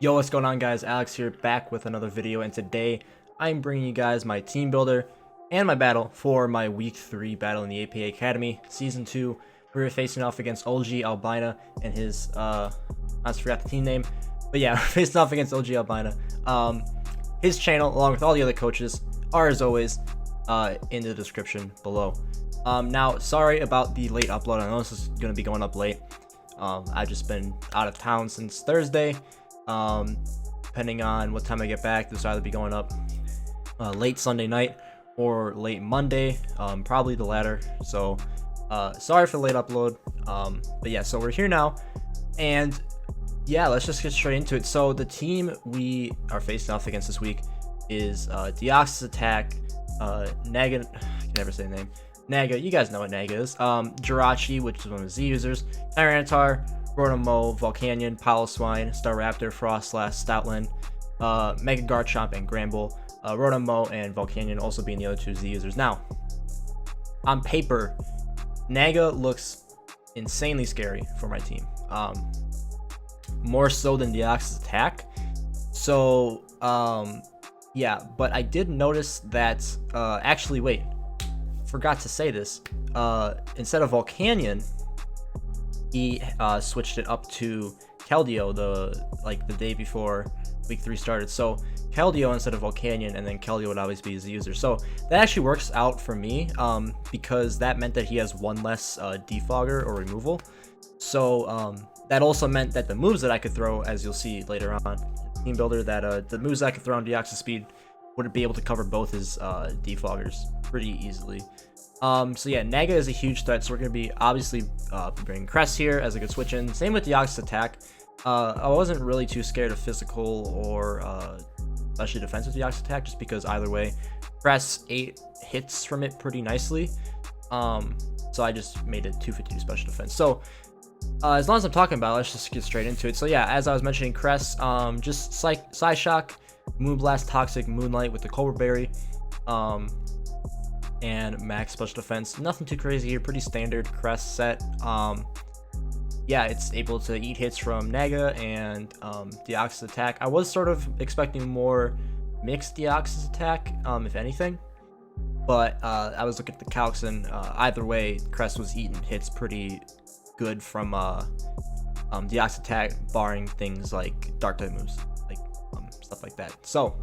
Yo, what's going on, guys? Alex here, back with another video, and today I'm bringing you guys my team builder and my battle for my week 3 battle in the APA Academy season 2. We were facing off against OG Albina and his I just forgot the team name, but yeah, we're facing off against OG Albina. His channel, along with all the other coaches, are as always in the description below. Now, sorry about the late upload. I know this is going to be going up late. I've just been out of town since Thursday. Depending on what time I get back, this will either be going up late Sunday night or late Monday, probably the latter. So sorry for the late upload, but yeah, so we're here now, and yeah, let's just get straight into it. So the team we are facing off against this week is Deoxys Attack, Naga, I can never say the name, Naga, you guys know what Naga is, Jirachi, which is one of the Z users, Tyranitar, Rotom, Volcanion, Piloswine, Staraptor, Frostlass, Stoutland, Mega Garchomp, and Granbull. Rotom and Volcanion also being the other two Z users. Now, on paper, Naga looks insanely scary for my team. More so than Deoxys Attack. So, yeah, but I did notice that, actually, wait, forgot to say this. Instead of Volcanion, he switched it up to Keldeo the day before week 3 started. So Keldeo instead of Volcanion, and then Keldeo would always be his user. So that actually works out for me, because that meant that he has one less defogger or removal. So that also meant that the moves that I could throw, as you'll see later on in Team Builder, that the moves I could throw on Deoxys Speed would be able to cover both his defoggers pretty easily. So yeah, Naga is a huge threat, so we're going to be obviously bringing Crest here as a good switch in. Same with Deoxys Attack. I wasn't really too scared of physical or especially defensive Deoxys Attack, just because either way, Crest 8 hits from it pretty nicely. So I just made it 252 special defense. So as long as I'm talking about it, let's just get straight into it. So yeah, as I was mentioning, Crest, just Psyshock, Moonblast, Toxic, Moonlight with the Cobra Berry. And max special defense. Nothing too crazy here, pretty standard Crest set. Yeah, it's able to eat hits from Naga and Deoxys Attack. I was sort of expecting more mixed Deoxys Attack, if anything, but I was looking at the calcs, and either way, Crest was eating hits pretty good from Deoxys Attack, barring things like Dark type moves, like stuff like that. So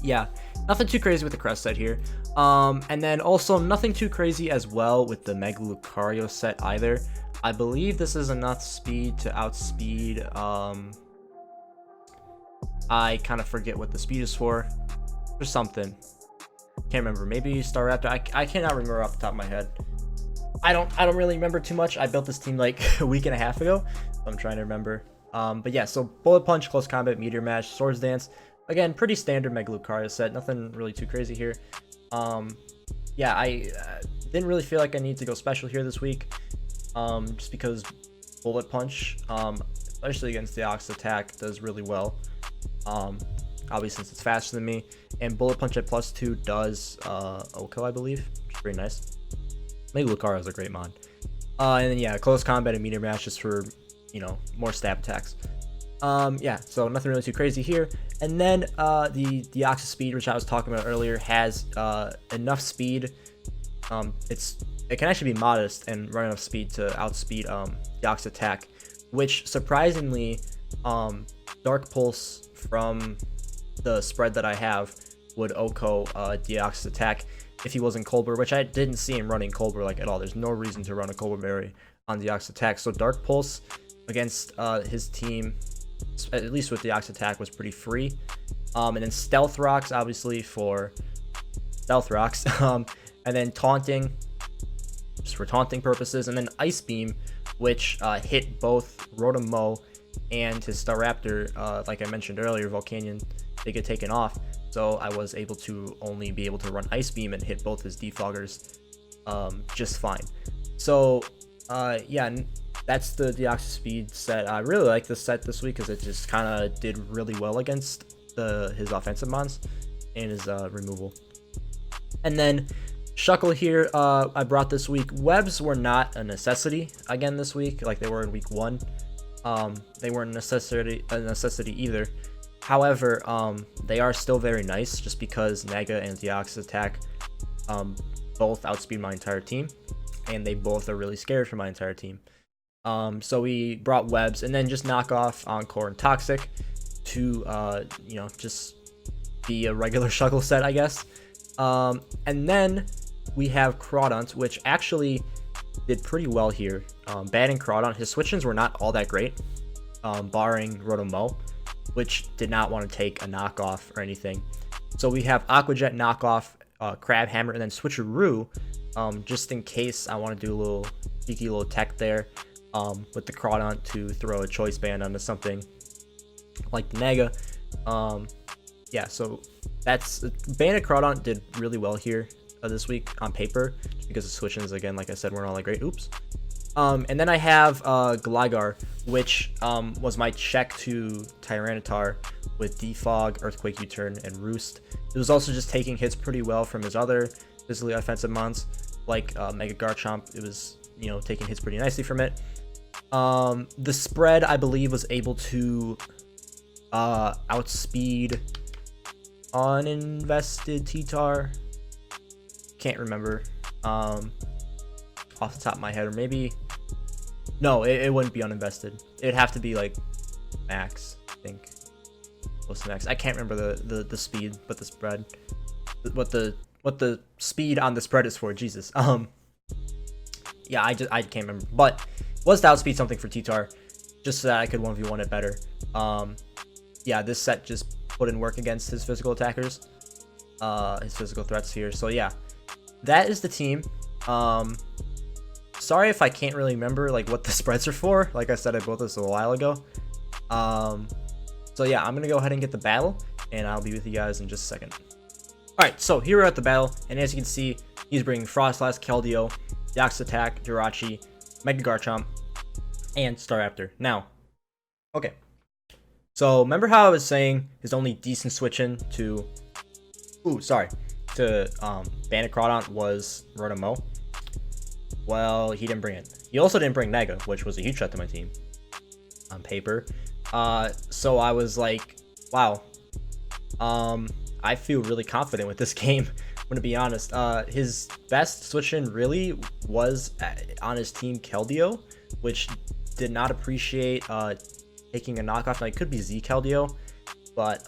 yeah, nothing too crazy with the Crest set here. And then also nothing too crazy as well with the Mega Lucario set either. I believe this is enough speed to outspeed, I kind of forget what the speed is for, or something. Can't remember, maybe Staraptor, I cannot remember off the top of my head. I don't really remember too much. I built this team like a week and a half ago, so I'm trying to remember. But yeah, so Bullet Punch, Close Combat, Meteor Mash, Swords Dance. Again, pretty standard Mega Lucario set, nothing really too crazy here. Yeah, I didn't really feel like I need to go special here this week, just because Bullet Punch, especially against Deoxys Attack, does really well, obviously since it's faster than me, and Bullet Punch at +2 does OHKO, I believe, which is pretty nice. Mega Lucario is a great mod. And then yeah, Close Combat and Meteor Mash just for, you know, more stab attacks. Yeah, so nothing really too crazy here. And then the Deoxys Speed, which I was talking about earlier, has enough speed. It can actually be modest and run enough speed to outspeed Deoxys Attack, which surprisingly, Dark Pulse from the spread that I have would OHKO Deoxys Attack if he wasn't Colbur, which I didn't see him running Colbur like at all. There's no reason to run a Cobra Berry on Deoxys Attack. So Dark Pulse against his team, at least with Deoxys Attack, was pretty free. And then Stealth Rocks, obviously, for Stealth Rocks. And then Taunting, just for taunting purposes. And then Ice Beam, which hit both Rotom and his Staraptor. Like I mentioned earlier, Volcanion, they get taken off. So I was able to only be able to run Ice Beam and hit both his defoggers just fine. So yeah, that's the Deoxys Speed set. I really like this set this week because it just kind of did really well against his offensive mons and his removal. And then Shuckle here, I brought this week. Webs were not a necessity again this week, like they were in week 1. They weren't a necessity either. However, they are still very nice just because Naga and Deoxys attack both outspeed my entire team, and they both are really scared for my entire team. So we brought webs and then just knock off Encore and Toxic to just be a regular Shuggle set, I guess. And then we have Crawdont, which actually did pretty well here. Banning Crawdont, his switch-ins were not all that great, barring Rotomo, which did not want to take a knockoff or anything. So we have Aqua Jet knockoff, Crab Hammer, and then Switcheroo, just in case I want to do a little cheeky little tech there, with the Crawdont to throw a Choice Band onto something like the Naga. Yeah, so that's Bandit Crawdont did really well here this week on paper, because the switch-ins, again, like I said, weren't all that great. Oops. And then I have Gligar, which was my check to Tyranitar with Defog, Earthquake U-Turn, and Roost. It was also just taking hits pretty well from his other physically offensive mons, like Mega Garchomp. It was, taking hits pretty nicely from it. The spread, I believe, was able to outspeed uninvested T-Tar. Can't remember off the top of my head, or maybe no, it wouldn't be uninvested. It'd have to be like max, I think. What's the max? I can't remember the speed, but the spread, what the speed on the spread is for. Jesus. Yeah, I can't remember, but was to outspeed something for T-Tar, just so that I could 1v1 it better. Yeah, this set just wouldn't work against his physical attackers, his physical threats here. So yeah, that is the team. Sorry if I can't really remember like what the spreads are for. Like I said, I built this a while ago. So yeah, I'm gonna go ahead and get the battle, and I'll be with you guys in just a second. Alright, so here we're at the battle, and as you can see, he's bringing Frostlass, Keldeo, Deoxys Attack, Jirachi, Mega Garchomp, and Staraptor. Now, okay. So remember how I was saying his only decent switch-in to Bandit Crawdont was Rotomo? Well, he didn't bring it. He also didn't bring Naga, which was a huge threat to my team on paper. So I was like, wow. I feel really confident with this game. I'm gonna be honest. His best switch-in really was on his team Keldeo, which did not appreciate taking a knockoff. Now it could be Z Keldeo, but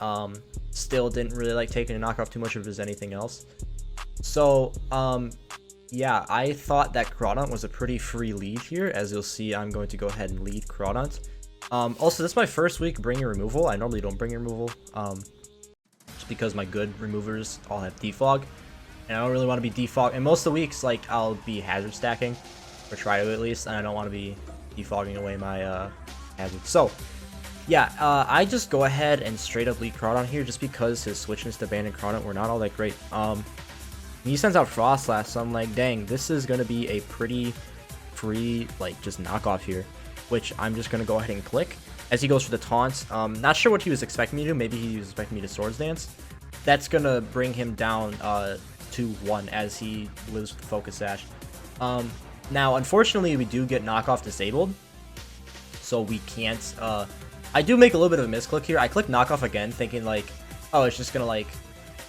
still didn't really like taking a knockoff too much of his anything else. So yeah, I thought that Crawdont was a pretty free lead here. As you'll see, I'm going to go ahead and lead Crawdont. Also, this is my first week bringing removal. I normally don't bring removal, just because my good removers all have defog, and I don't really want to be defog. And most of the weeks, like, I'll be hazard stacking, or try to at least, and I don't want to be defogging away my hazard. So yeah, I just go ahead and straight up lead Crawdont here, just because his switch-ins to Bandit Crawdont were not all that great. He sends out Frostlass, so I'm like, dang, this is gonna be a pretty free, like, just knockoff here, which I'm just gonna go ahead and click as he goes for the taunts. Not sure what he was expecting me to do. Maybe he was expecting me to Swords Dance. That's gonna bring him down to 1 as he lives with the Focus Sash. Now, unfortunately, we do get knockoff disabled, so we can't. I do make a little bit of a misclick here. I click knockoff again, thinking like, oh, it's just gonna like.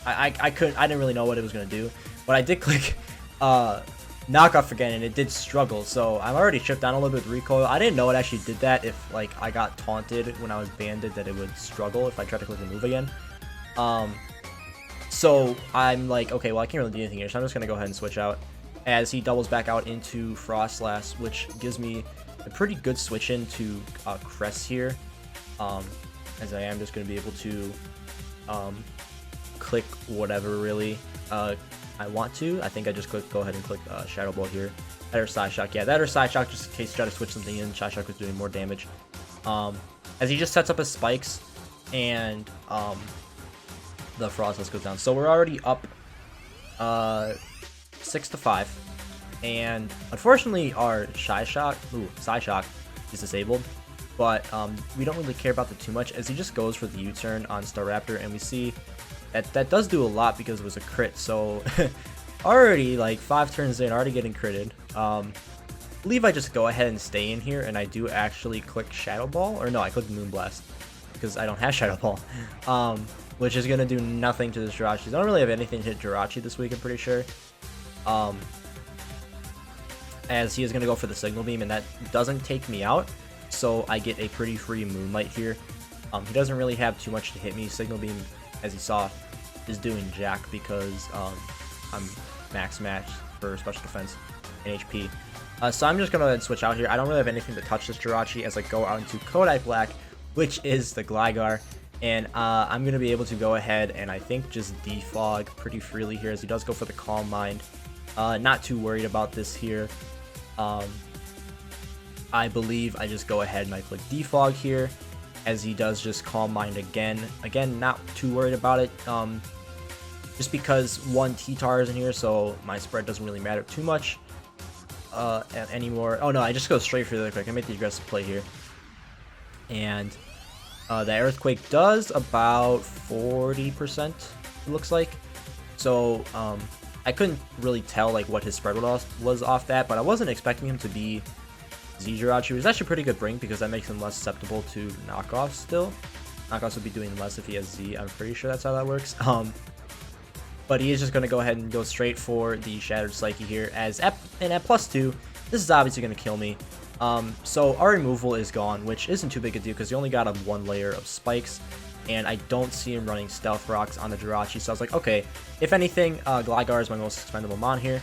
I didn't really know what it was gonna do, but I did click knockoff again, and it did struggle. So I'm already chipped down a little bit with recoil. I didn't know it actually did that. If like I got taunted when I was banded, that it would struggle if I tried to click remove again. So I'm like, okay, well I can't really do anything here, so I'm just gonna go ahead and switch out as he doubles back out into Frostlass, which gives me a pretty good switch in to Crest here. As I am just gonna be able to click whatever really I want to. I think I just go ahead and click Shadow Ball here. That or Side Shock. Yeah, that or Side Shock, just in case you try to switch something in. Side Shock was doing more damage. As he just sets up his spikes, and the Frostlass goes down. So we're already up 6-5. And unfortunately our Side Shock is disabled. But we don't really care about that too much, as he just goes for the U-turn on Staraptor, and we see that does do a lot because it was a crit. So already like 5 turns in, already getting critted. believe I just go ahead and stay in here, and I do actually click Shadow Ball, or no, I click Moonblast because I don't have Shadow Ball, which is gonna do nothing to this Jirachi. I don't really have anything to hit Jirachi this week, I'm pretty sure, as he is gonna go for the Signal Beam, and that doesn't take me out, so I get a pretty free Moonlight here. He doesn't really have too much to hit me. Signal Beam, as you saw, is doing jack because I'm max match for special defense and HP. So I'm just going to switch out here. I don't really have anything to touch this Jirachi as I go out into Kodai Black, which is the Gligar. And I'm going to be able to go ahead and I think just defog pretty freely here as he does go for the Calm Mind. Not too worried about this here. I believe I just go ahead and I click defog here as he does just Calm Mind again. Again, not too worried about it. Just because one T-Tar is in here, so my spread doesn't really matter too much anymore. Oh no, I just go straight for the quick. I make the aggressive play here. And the Earthquake does about 40%, it looks like. So I couldn't really tell like what his spread was off that, but I wasn't expecting him to be Z Jirachi. It was actually a pretty good brink because that makes him less susceptible to knockoffs still. Knockoffs would be doing less if he has Z. I'm pretty sure that's how that works. But he is just going to go ahead and go straight for the Shattered Psyche here, as at +2, this is obviously going to kill me. So our removal is gone, which isn't too big a deal because he only got a 1 layer of spikes, and I don't see him running Stealth Rocks on the Jirachi, so I was like, okay, if anything, Gligar is my most expendable mon here,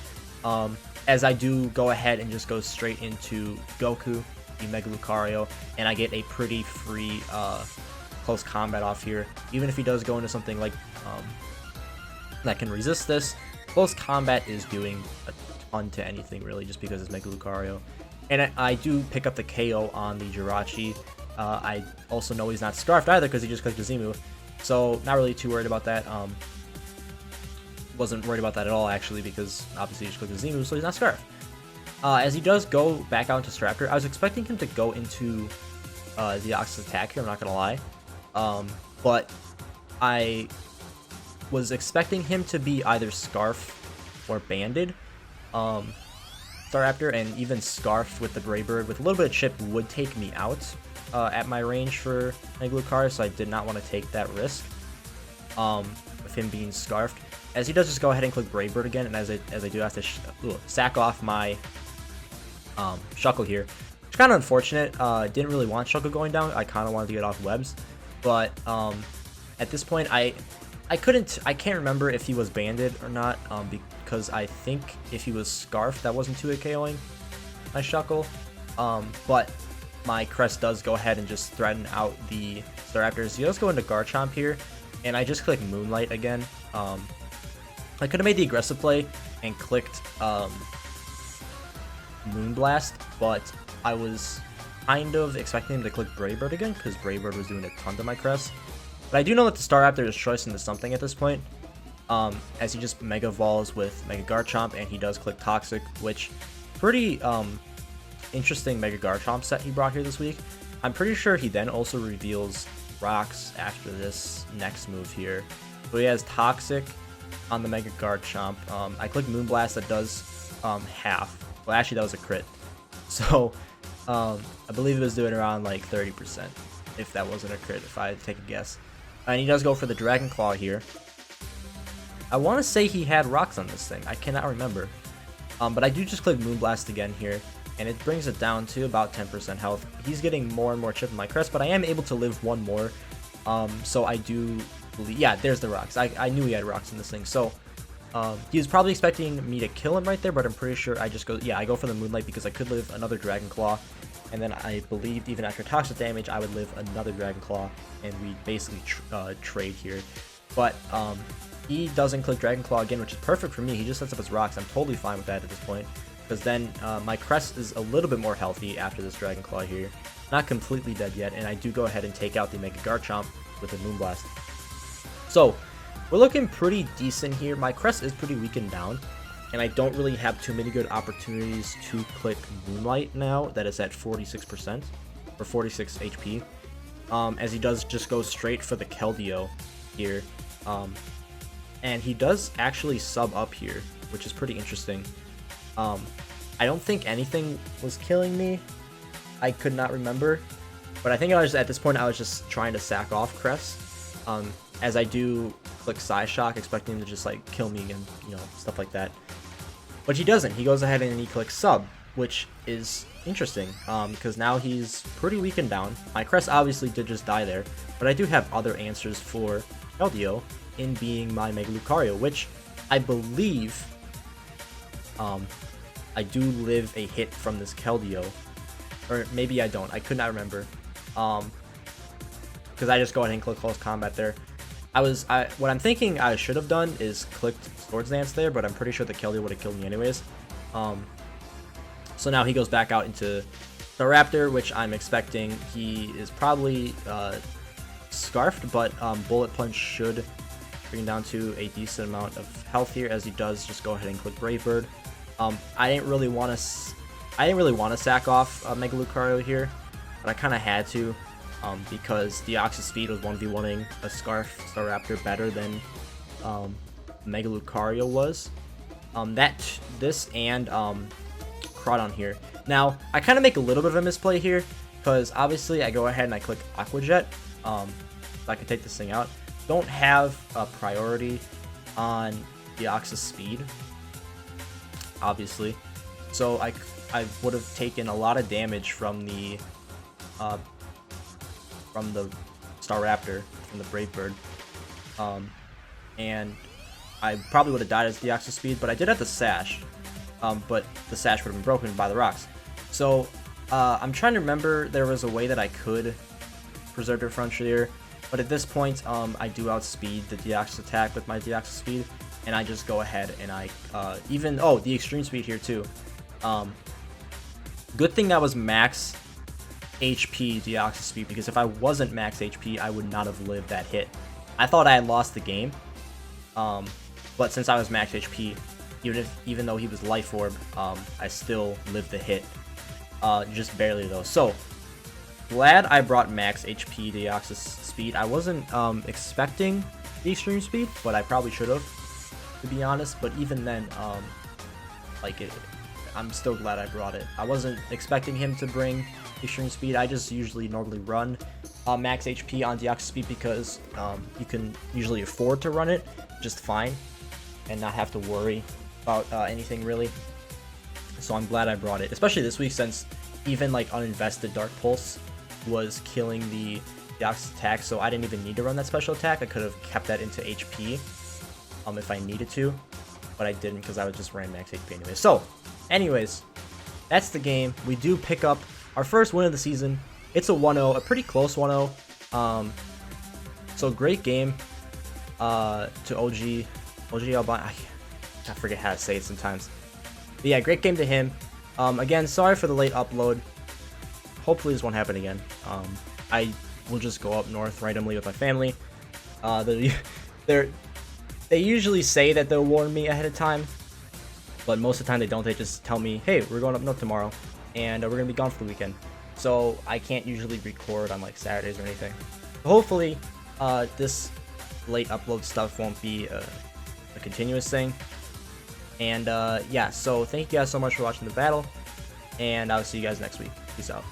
as I do go ahead and just go straight into Goku, the Mega Lucario, and I get a pretty free close combat off here. Even if he does go into something like that can resist this, close combat is doing a ton to anything really, just because it's Mega Lucario. And I do pick up the KO on the Jirachi. I also know he's not Scarfed either because he just clicked the Z move, so not really too worried about that. Wasn't worried about that at all actually, because obviously he just clicked the Z move, so he's not Scarfed. As he does go back out into Staraptor, I was expecting him to go into the Ox's attack here, I'm not gonna lie, but I was expecting him to be either Scarf or Banded. Staraptor, and even Scarfed with the Brave Bird with a little bit of chip would take me out at my range for Mega Lucario, so I did not want to take that risk of him being Scarfed. As he does just go ahead and click Brave Bird again, and as I do have to sack off my Shuckle here, which is kind of unfortunate. Didn't really want Shuckle going down. I kind of wanted to get off webs, but at this point I can't remember if he was banded or not, because I think if he was Scarfed, that wasn't 2-hit KOing my Shuckle. But my Crest does go ahead and just threaten out the Staraptors. He does go into Garchomp here, and I just click Moonlight again. I could have made the aggressive play and clicked Moonblast, but I was kind of expecting him to click Brave Bird again, because Brave Bird was doing a ton to my Crest. But I do know that the Staraptor is choice into something at this point, as he just Mega Evolves with Mega Garchomp, and he does click Toxic, which pretty interesting Mega Garchomp set he brought here this week. I'm pretty sure he then also reveals Rocks after this next move here. So he has Toxic on the Mega Garchomp. I click Moonblast, that does half. Well, actually that was a crit. So I believe it was doing around like 30%, if that wasn't a crit, if I had to take a guess. And he does go for the Dragon Claw here. I want to say he had rocks on this thing. I cannot remember. But I do just click Moonblast again here, and it brings it down to about 10% health. He's getting more and more chip in my Crest, but I am able to live one more. So I do believe... Yeah, there's the rocks. I knew he had rocks in this thing. So he was probably expecting me to kill him right there, but I'm pretty sure I just go... Yeah, I go for the Moonlight because I could live another Dragon Claw. And then I believed even after toxic damage, I would live another Dragon Claw, and we basically trade here. But he doesn't click Dragon Claw again, which is perfect for me. He just sets up his rocks. I'm totally fine with that at this point, because then my Crest is a little bit more healthy after this Dragon Claw here. Not completely dead yet, and I do go ahead and take out the Mega Garchomp with a Moonblast. So we're looking pretty decent here. My Crest is pretty weakened down, and I don't really have too many good opportunities to click Moonlight now that it's at 46% or 46 HP. As he does just go straight for the Keldeo here. And he does actually sub up here, which is pretty interesting. I don't think anything was killing me. I could not remember. But I think I was, at this point, I was just trying to sack off Crest. As I do click Psyshock, expecting him to just like kill me and, you know, stuff like that. But he doesn't. He goes ahead and he clicks Sub, which is interesting, because now he's pretty weakened down. My Crest obviously did just die there, but I do have other answers for Keldeo in being my Mega Lucario, which I believe I do live a hit from this Keldeo, or maybe I don't. I could not remember, because I just go ahead and click Close Combat there. What I'm thinking I should have done is clicked Swords Dance there, but I'm pretty sure the Keldeo would have killed me anyways. So now he goes back out into the Raptor, which I'm expecting he is probably scarfed, but Bullet Punch should bring him down to a decent amount of health here, as he does just go ahead and click Brave Bird. I didn't really want to sack off Mega Lucario here, but I kind of had to, because Deoxys Speed was 1v1ing a Scarf Staraptor better than Mega Lucario was. This and Crawdon here. Now, I kind of make a little bit of a misplay here, because obviously I go ahead and I click Aqua Jet, so I can take this thing out. Don't have a priority on Deoxys Speed, obviously, so I would have taken a lot of damage from the Staraptor, from the Brave Bird, and I probably would have died as Deoxys Speed, but I did have the Sash. But the Sash would have been broken by the rocks. So I'm trying to remember, there was a way that I could preserve their Frontier, but at this point I do outspeed the Deoxys attack with my Deoxys Speed, and I just go ahead and I the Extreme Speed here too. Good thing that was max HP Deoxys Speed, because if I wasn't max HP, I would not have lived that hit. I thought I had lost the game, but since I was max HP, even though he was Life Orb, I still lived the hit, just barely though. So glad I brought max HP Deoxys Speed. I wasn't expecting the Extreme Speed, but I probably should have, to be honest. But even then, I'm still glad I brought it. I wasn't expecting him to bring Extreme Speed. I just normally run max HP on Deoxys Speed, because you can usually afford to run it just fine and not have to worry about anything really. So I'm glad I brought it, especially this week, since even like uninvested Dark Pulse was killing the Deoxys attack, so I didn't even need to run that special attack. I could have kept that into HP if I needed to, but I didn't, because I was just ran max HP anyway. So anyways, that's the game. We do pick up our first win of the season. It's a 1-0, a pretty close 1-0. So great game to OG Albino. I forget how to say it sometimes. But yeah, great game to him. Again, sorry for the late upload. Hopefully this won't happen again. I will just go up north randomly with my family. They usually say that they'll warn me ahead of time, but most of the time they don't. They just tell me, hey, we're going up north tomorrow, and we're going to be gone for the weekend. So I can't usually record on like Saturdays or anything. Hopefully this late upload stuff won't be a continuous thing. And yeah, so thank you guys so much for watching the battle, and I'll see you guys next week. Peace out.